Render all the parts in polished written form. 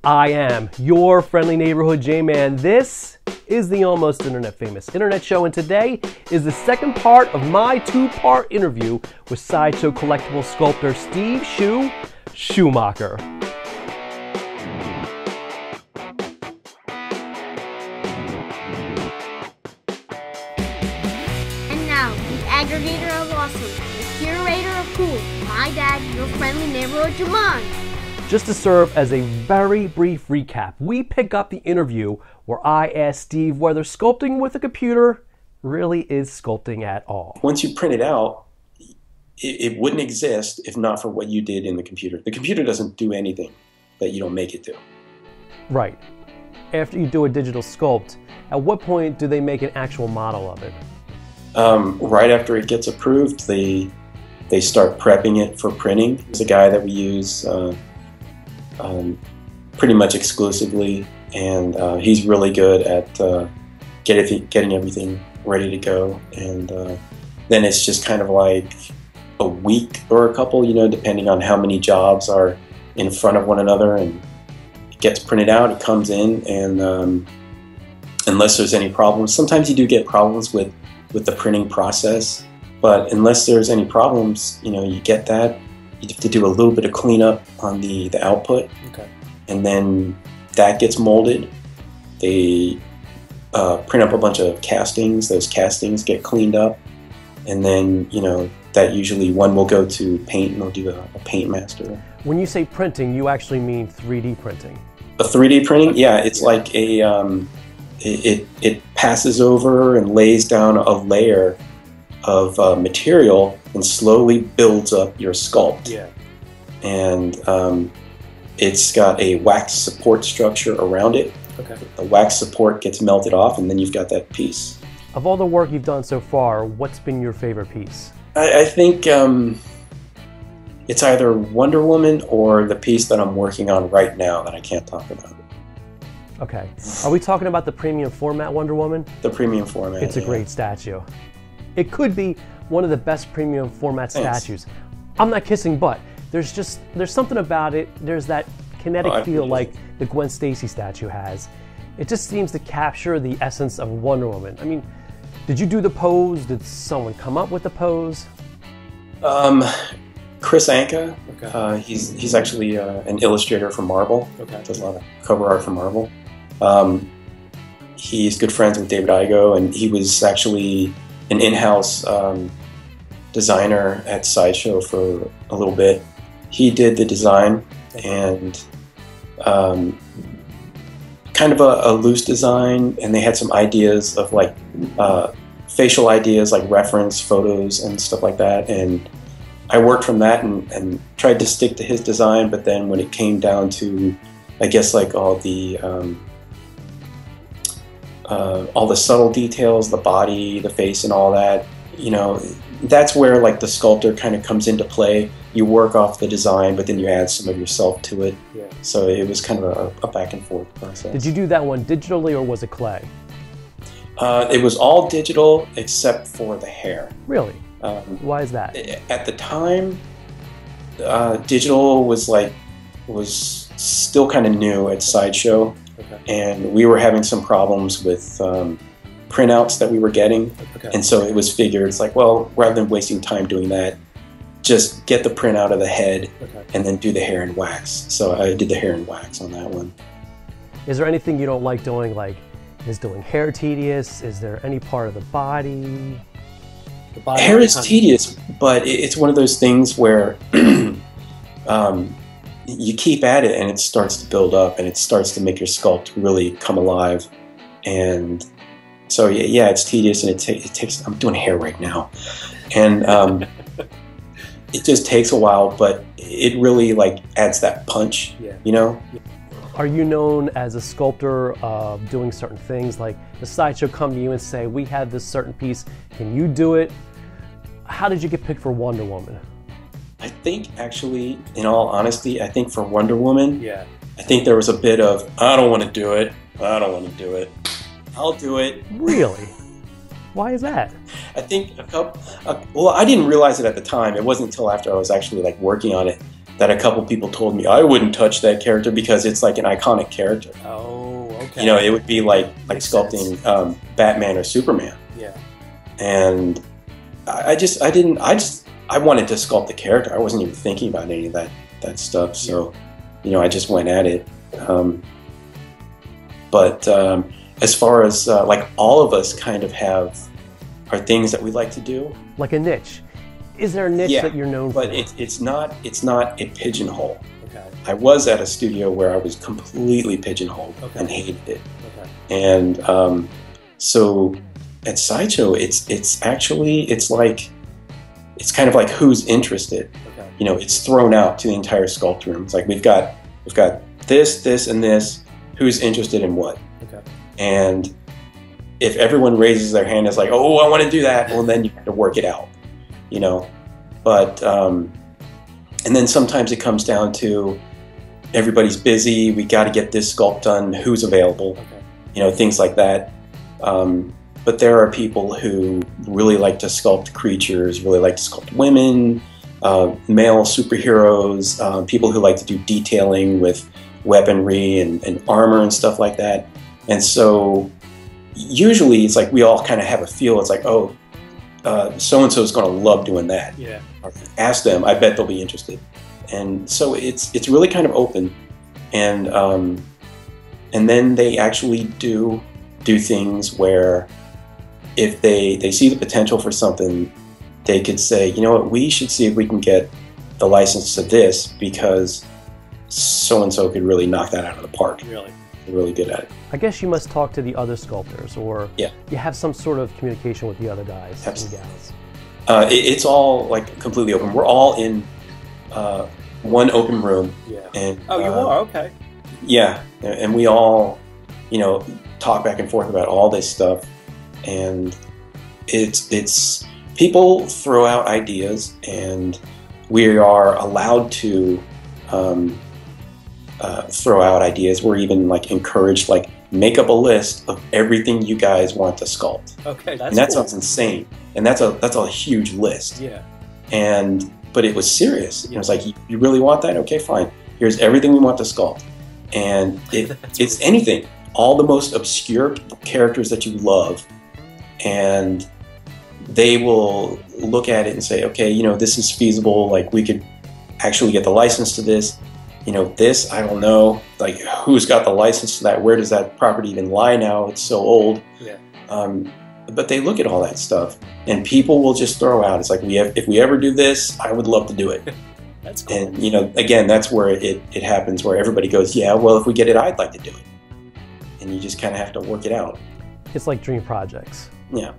I am your friendly neighborhood J-Man. This is the almost internet famous internet show, and today is the second part of my two-part interview with Sideshow Collectibles sculptor Steve Schu Schumacher. And now, the aggregator of awesome, the curator of cool, my dad, your friendly neighborhood J-Man. Just to serve as a very brief recap, we pick up the interview where I asked Steve whether sculpting with a computer really is sculpting at all. Once you print it out, it wouldn't exist if not for what you did in the computer. The computer doesn't do anything that you don't make it do. Right. After you do a digital sculpt, at what point do they make an actual model of it? Right after it gets approved, they start prepping it for printing. There's a guy that we use pretty much exclusively, and he's really good at getting everything ready to go. And then it's just kind of like a week or a couple, you know, depending on how many jobs are in front of one another, and it gets printed out, it comes in, and unless there's any problems, sometimes you do get problems with the printing process, but unless there's any problems, you know, you get that. You have to do a little bit of cleanup on the output, okay. And then that gets molded. They print up a bunch of castings. Those castings get cleaned up, and then, you know, that usually one will go to paint, and they'll do a paint master. When you say printing, you actually mean 3D printing? A 3D printing, yeah, it's like a it passes over and lays down a layer of material and slowly builds up your sculpt. Yeah. And it's got a wax support structure around it. Okay. The wax support gets melted off, and then you've got that piece. Of all the work you've done so far, what's been your favorite piece? I think it's either Wonder Woman or the piece that I'm working on right now that I can't talk about. Okay. Are we talking about the premium format Wonder Woman? The premium format. It's a great statue. It could be one of the best premium format statues. I'm not kissing butt. There's something about it. There's that kinetic feel like the Gwen Stacy statue has. It just seems to capture the essence of Wonder Woman. I mean, did you do the pose? Did someone come up with the pose? Chris Anka. Okay. He's actually an illustrator for Marvel. Okay. Does a lot of cover art for Marvel. He's good friends with David Igo, and he was actually an in-house designer at Sideshow for a little bit. He did the design, and kind of a loose design, and they had some ideas of like facial ideas, like reference photos and stuff like that, and I worked from that and tried to stick to his design. But then when it came down to, I guess, like all the subtle details, the body, the face, and all that, you know, that's where like the sculptor kind of comes into play. You work off the design, but then you add some of yourself to it. Yeah. So it was kind of a back and forth process. Did you do that one digitally, or was it clay? It was all digital except for the hair. Really? Why is that? At the time, digital was still kind of new at Sideshow. Okay. And we were having some problems with printouts that we were getting. Okay. And so it was figured, it's like, well, rather than wasting time doing that, just get the print out of the head, okay, and then do the hair and wax. So I did the hair and wax on that one. Is there anything you don't like doing? Like, is doing hair tedious? Is there any part of the body? Hair is tedious, but it's one of those things where you keep at it, and it starts to build up, and it starts to make your sculpt really come alive. And so yeah, it's tedious, and it takes. I'm doing hair right now, and it just takes a while, but it really like adds that punch. Yeah. You know. Are you known as a sculptor of doing certain things? Like the Sideshow come to you and say, "We have this certain piece. Can you do it?" How did you get picked for Wonder Woman? I think, actually, in all honesty, I think for Wonder Woman, yeah, I think there was a bit of, I don't want to do it. I don't want to do it. I'll do it. Really? Why is that? I think well, I didn't realize it at the time. It wasn't until after I was actually like working on it that a couple people told me I wouldn't touch that character because it's like an iconic character. Oh, okay. You know, it would be like sculpting Batman or Superman. Yeah. And I wanted to sculpt the character. I wasn't even thinking about any of that stuff. So, you know, I just went at it. But as far as like all of us kind of are things that we like to do. Like a niche. Is there a niche that you're known for? But it's not a pigeonhole. Okay. I was at a studio where I was completely pigeonholed and hated it. Okay. And so at Sideshow, it's kind of like who's interested. Okay. You know, it's thrown out to the entire sculpt room. It's like we've got this, and this. Who's interested in what? Okay. And if everyone raises their hand, it's like, oh, I want to do that. Well, then you have to work it out. You know, but and then sometimes it comes down to everybody's busy. We got to get this sculpt done. Who's available? Okay. You know, things like that. But there are people who really like to sculpt creatures, really like to sculpt women, male superheroes, people who like to do detailing with weaponry and armor and stuff like that. And so usually it's like we all kind of have a feel. It's like, oh, so-and-so is going to love doing that. Yeah. Ask them. I bet they'll be interested. And so it's really kind of open. And then they actually do things where if they see the potential for something, they could say, you know what, we should see if we can get the license to this because so-and-so could really knock that out of the park. Really? They're really good at it. I guess you must talk to the other sculptors, or you have some sort of communication with the other guys and gals. It's all like completely open. We're all in one open room. Yeah. And, oh, you are? Okay. Yeah, and we all, you know, talk back and forth about all this stuff, and it's people throw out ideas, and we are allowed to throw out ideas. We're even like encouraged, like, make up a list of everything you guys want to sculpt. Okay, that's and that cool. sounds insane, and that's a huge list. Yeah. But it was serious. You know, it's like, you really want that? Okay, fine. Here's everything we want to sculpt, and it's anything, all the most obscure characters that you love, and they will look at it and say, okay, you know, this is feasible. Like, we could actually get the license to this. You know, this, I don't know, like, who's got the license to that? Where does that property even lie now? It's so old. Yeah. But they look at all that stuff, and people will just throw out. It's like, if we ever do this, I would love to do it. That's cool. And, you know, again, that's where it happens, where everybody goes, yeah, well, if we get it, I'd like to do it. And you just kind of have to work it out. It's like dream projects. Yeah.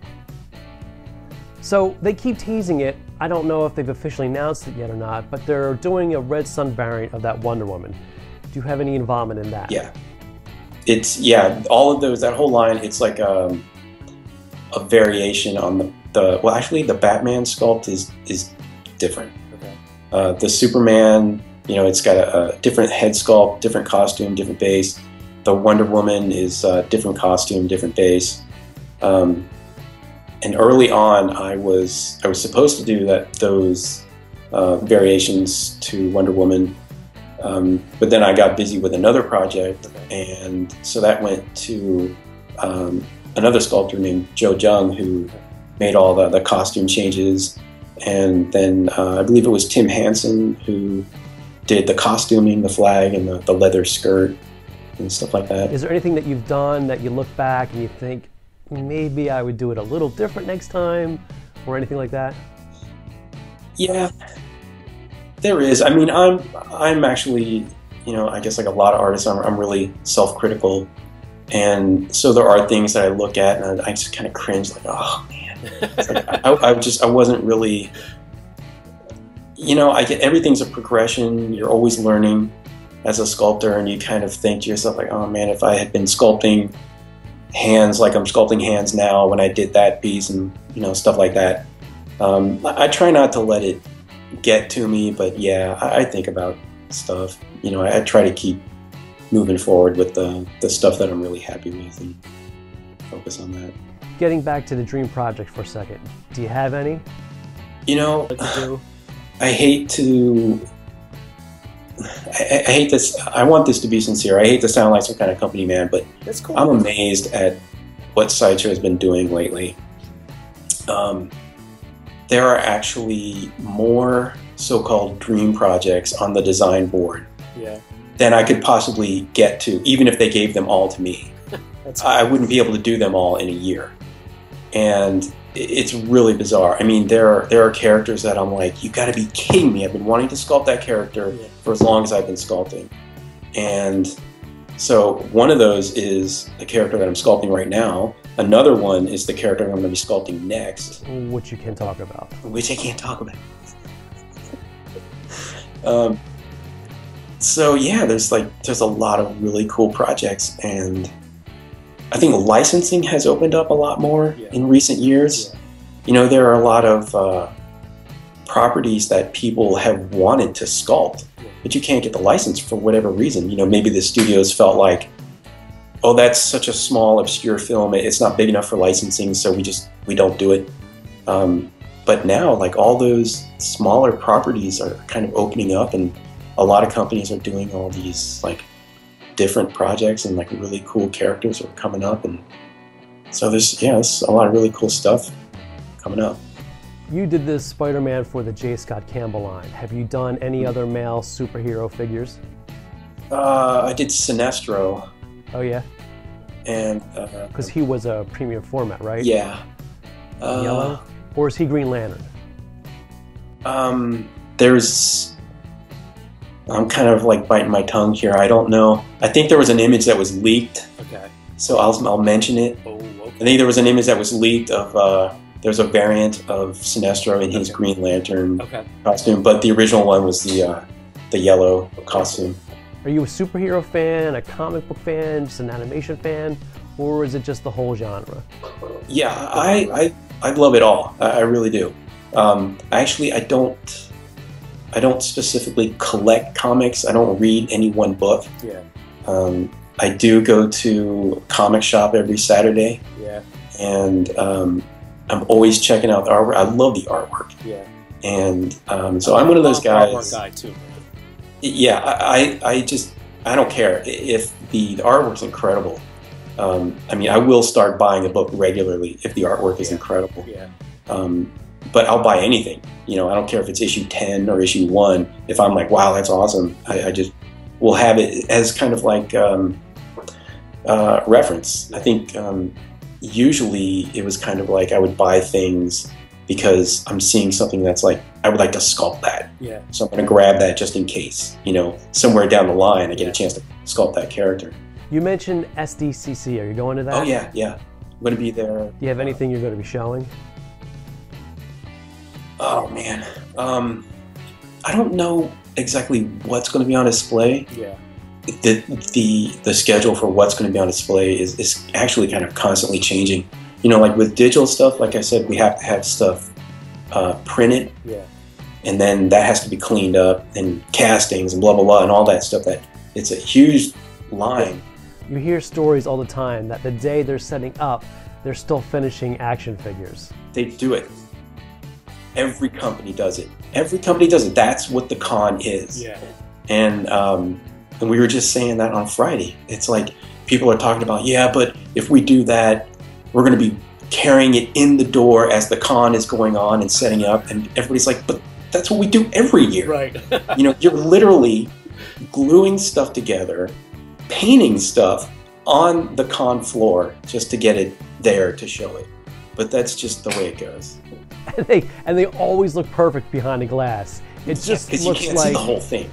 So they keep teasing it. I don't know if they've officially announced it yet or not, but they're doing a Red Sun variant of that Wonder Woman. Do you have any involvement in that? Yeah. All of those, that whole line, it's like a variation on well, actually the Batman sculpt is different. Okay. The Superman, you know, it's got a different head sculpt, different costume, different base. The Wonder Woman is different costume, different base. And early on, I was supposed to do those variations to Wonder Woman, but then I got busy with another project, and so that went to another sculptor named Joe Jung, who made all the costume changes, and then I believe it was Tim Hansen who did the costuming, the flag, and the leather skirt and stuff like that. Is there anything that you've done that you look back and you think, maybe I would do it a little different next time, or anything like that? Yeah, there is. I mean, I'm actually, you know, I guess like a lot of artists, I'm really self-critical, and so there are things that I look at and I just kind of cringe, like, oh man, I wasn't really, you know, I get everything's a progression. You're always learning as a sculptor, and you kind of think to yourself, like, oh man, if I had been sculpting hands like I'm sculpting hands now when I did that piece, and, you know, stuff like that. I try not to let it get to me, but yeah, I think about stuff. You know, I try to keep moving forward with the stuff that I'm really happy with and focus on that. Getting back to the dream project for a second, do you have any? You know, I hate to I hate this. I want this to be sincere. I hate to sound like some kind of company man, but That's cool. I'm amazed at what Sideshow has been doing lately. There are actually more so-called dream projects on the design board than I could possibly get to, even if they gave them all to me. I wouldn't be able to do them all in a year. And it's really bizarre. I mean, there are characters that I'm like, you gotta be kidding me. I've been wanting to sculpt that character for as long as I've been sculpting. And so one of those is the character that I'm sculpting right now. Another one is the character I'm going to be sculpting next. Which you can talk about. Which I can't talk about. So yeah, there's a lot of really cool projects, and I think licensing has opened up a lot more in recent years. You know, there are a lot of properties that people have wanted to sculpt, but you can't get the license for whatever reason. You know, maybe the studios felt like, oh, that's such a small, obscure film, it's not big enough for licensing, so we don't do it. But now, like, all those smaller properties are kind of opening up, and a lot of companies are doing all these like different projects, and like really cool characters are coming up, and so there's a lot of really cool stuff coming up. You did this Spider-Man for the J. Scott Campbell line. Have you done any other male superhero figures? I did Sinestro. Oh yeah? And because he was a premium format, right? Yeah. Yellow? Or is he Green Lantern? I'm kind of like biting my tongue here. I don't know. I think there was an image that was leaked. Okay. So I'll mention it. Oh, okay. I think there was an image that was leaked of there's a variant of Sinestro in his Green Lantern costume, but the original one was the yellow costume. Are you a superhero fan, a comic book fan, just an animation fan, or is it just the whole genre? Yeah, I love it all. I really do. Actually, I don't specifically collect comics. I don't read any one book. Yeah. I do go to a comic shop every Saturday. Yeah. And I'm always checking out the artwork. I love the artwork. Yeah. And so I'm one of those guys. Artwork guy too. Yeah, I don't care if the artwork's incredible. I mean, I will start buying a book regularly if the artwork is incredible. Yeah. But I'll buy anything. You know, I don't care if it's issue 10 or issue 1. If I'm like, wow, that's awesome, I just will have it as kind of like reference. I think usually it was kind of like I would buy things because I'm seeing something that's like, I would like to sculpt that. Yeah. So I'm going to grab that just in case, you know, somewhere down the line I get a chance to sculpt that character. You mentioned SDCC. Are you going to that? Oh, yeah, yeah. I'm going to be there. Do you have anything you're going to be showing? Oh, man. I don't know exactly what's going to be on display. Yeah. The schedule for what's going to be on display is actually kind of constantly changing. You know, like with digital stuff, like I said, we have to have stuff printed. Yeah. And then that has to be cleaned up, and castings and blah, blah, blah, and all that stuff. That it's a huge line. You hear stories all the time that the day they're setting up, they're still finishing action figures. They do it. Every company does it. Every company does it. That's what the con is. Yeah. And we were just saying that on Friday. It's like people are talking about, yeah, but if we do that, we're going to be carrying it in the door as the con is going on and setting up. And everybody's like, but that's what we do every year. Right. You know, you're literally gluing stuff together, painting stuff on the con floor just to get it there to show it. But that's just the way it goes. And they always look perfect behind the glass. It just looks you can't like see the whole thing.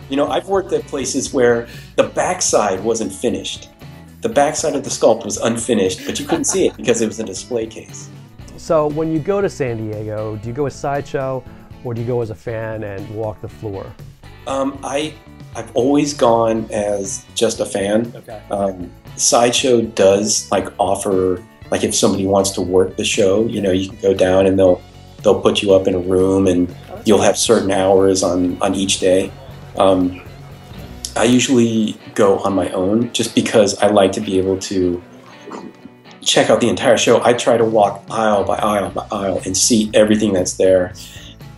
You know, I've worked at places where the backside wasn't finished. The backside of the sculpt was unfinished, but you couldn't see it because it was a display case. So when you go to San Diego, do you go as Sideshow or do you go as a fan and walk the floor? I've always gone as just a fan. Okay. Sideshow does like offer, like if somebody wants to work the show, you know, you can go down and they'll put you up in a room and you'll have certain hours on each day. I usually go on my own just because I like to be able to check out the entire show. I try to walk aisle by aisle by aisle and see everything that's there.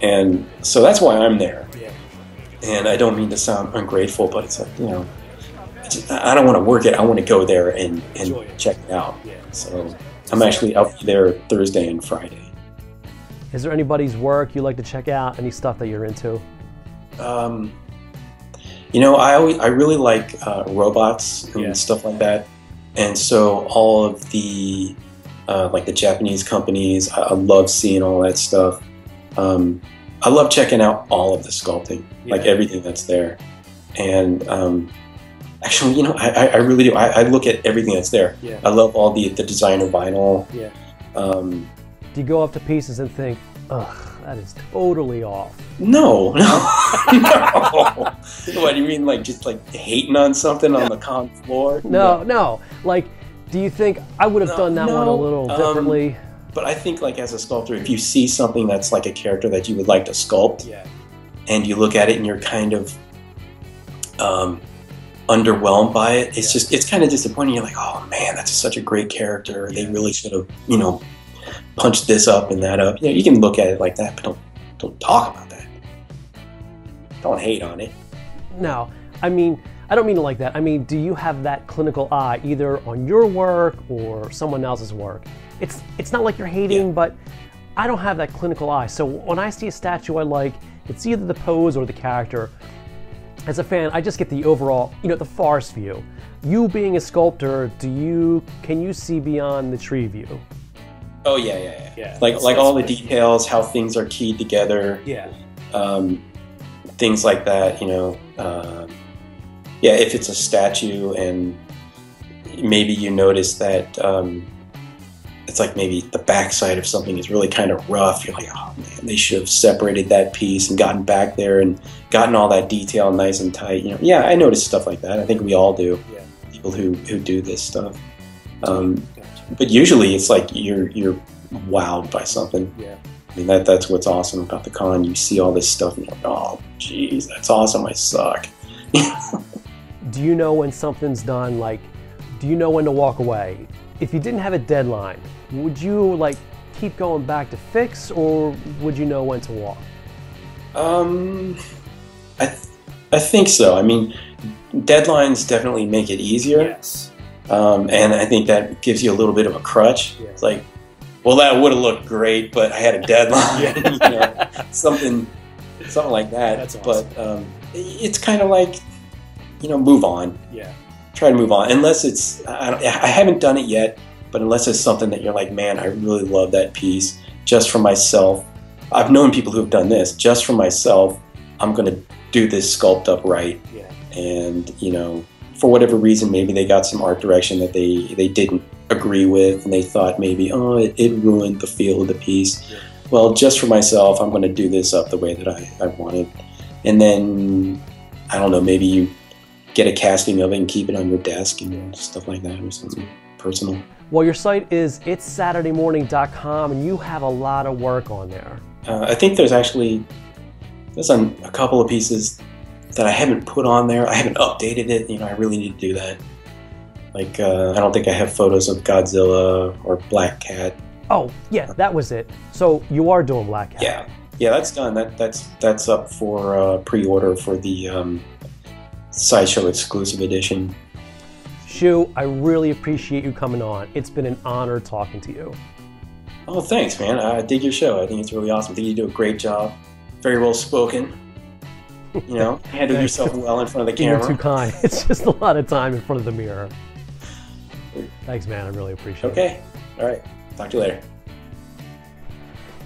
And so that's why I'm there. Yeah. And I don't mean to sound ungrateful, but it's like, I don't want to work it. I want to go there and check it out. Yeah. So I'm actually out there Thursday and Friday. Is there anybody's work you like to check out? Any stuff that you're into? I really like robots and stuff like that. And so all of the like the Japanese companies, I love seeing all that stuff. I love checking out all of the sculpting, like everything that's there. And actually, I really do. I look at everything that's there. Yeah. I love all the designer vinyl. Yeah. Do you go up to pieces and think, ugh, that is totally off? No. What do you mean, like just like hating on something on the con floor? No. Like, do you think I would have done that one a little differently? But I think, like, as a sculptor, if you see something that's like a character that you would like to sculpt, and you look at it and you're kind of underwhelmed by it, it's kind of disappointing. You're like, oh man, that's such a great character. They really should have, punched this up and that up. You can look at it like that, but don't talk about that. Don't hate on it. No, I mean, I don't mean it like that. I mean, do you have that clinical eye either on your work or someone else's work? It's not like you're hating, but I don't have that clinical eye. So when I see a statue I like, it's either the pose or the character. As a fan, I just get the overall, the forest view. You being a sculptor, can you see beyond the tree view? Oh yeah. Like all the details, how things are keyed together. Yeah. Things like that, if it's a statue and maybe you notice that it's like maybe the backside of something is really kind of rough. You're like, oh man, they should have separated that piece and gotten back there and gotten all that detail nice and tight. Yeah, I notice stuff like that. I think we all do. Yeah. People who do this stuff. But usually it's like you're wowed by something. Yeah. I mean that's what's awesome about the con. You see all this stuff and you're like, oh geez, that's awesome. I suck. Do you know when something's done? Like, do you know when to walk away? If you didn't have a deadline, would you like keep going back to fix, or would you know when to walk? I think so. I mean, deadlines definitely make it easier. Yes. And I think that gives you a little bit of a crutch. Yeah. It's like, well, that would have looked great, but I had a deadline. Something like that. That's awesome. But it's kind of like, move on. Yeah. Try to move on. Unless it's, I haven't done it yet, but unless it's something that you're like, man, I really love that piece just for myself. I've known people who have done this just for myself. I'm going to do this sculpt up right. Yeah. And, for whatever reason, maybe they got some art direction that they didn't agree with, and they thought maybe, oh, it ruined the feel of the piece. Yeah. Well, just for myself, I'm going to do this up the way that I wanted. And then, I don't know, maybe you get a casting of it and keep it on your desk and stuff like that, or something personal. Well, your site is itssaturdaymorning.com, and you have a lot of work on there. I think there's on a couple of pieces that I haven't put on there. I haven't updated it. I really need to do that. Like, I don't think I have photos of Godzilla or Black Cat. Oh, yeah, that was it. So you are doing Black Cat. Yeah, that's done. That's up for pre-order for the Sideshow exclusive edition. Schu, I really appreciate you coming on. It's been an honor talking to you. Oh, thanks, man. I dig your show. I think it's really awesome. I think you do a great job. Very well spoken. Handle yourself well in front of the camera. You're too kind. It's just a lot of time in front of the mirror. Thanks, man. I really appreciate it. Okay. All right. Talk to you later.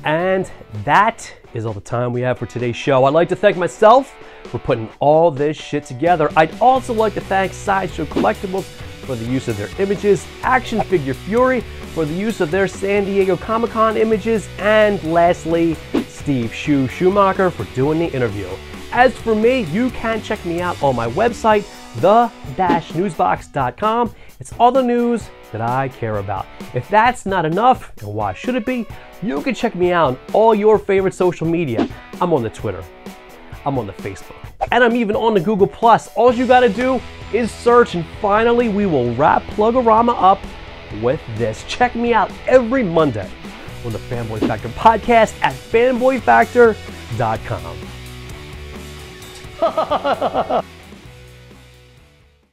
And that is all the time we have for today's show. I'd like to thank myself for putting all this shit together. I'd also like to thank Sideshow Collectibles for the use of their images, Action Figure Fury for the use of their San Diego Comic-Con images, and lastly, Steve Schumacher for doing the interview. As for me, you can check me out on my website, the-newsbox.com. It's all the news that I care about. If that's not enough, and why should it be, you can check me out on all your favorite social media. I'm on the Twitter, I'm on the Facebook, and I'm even on the Google+. All you gotta do is search, and finally we will wrap Plugorama up with this. Check me out every Monday on the Fanboy Factor podcast at fanboyfactor.com. Bye.